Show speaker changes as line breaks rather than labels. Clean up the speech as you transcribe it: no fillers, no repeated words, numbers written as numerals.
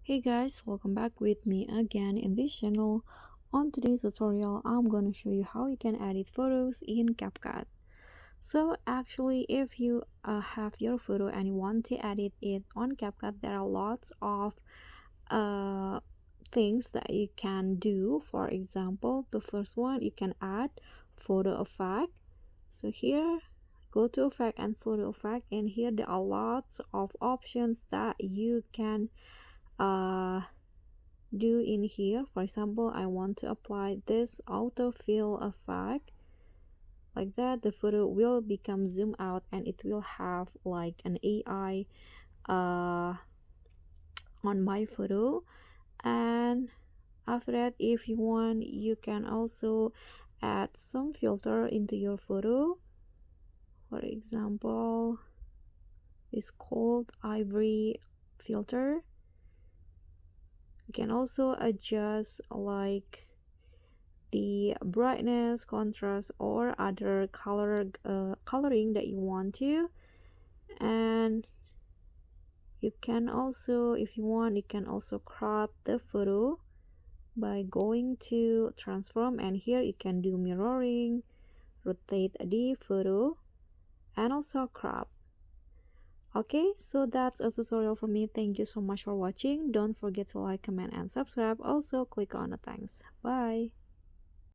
Hey guys, welcome back with me again in this channel. On today's tutorial, I'm gonna show you how you can edit photos in CapCut. So actually, if you have your photo and you want to edit it on CapCut, there are lots of uh, things that you can do. For example, the first one, you can add photo effect. So here, go to effect and photo effect, and here there are lots of options that you can uh do in here. For example, I want to apply this autofill effect. Like that, the photo will become zoom out and it will have like an AI uh on my photo. And after that, if you want, you can also add some filter into your photo. For example, this cold ivory filter. You can also adjust like the brightness, contrast, or other coloring that you want to. And you can also, if you want, you can also crop the photo by going to transform, and here you can do mirroring, rotate the photo, and also crop. Okay, so that's a tutorial from me. Thank you so much for watching. Don't forget to like, comment, and subscribe. Also click on the thanks. Bye.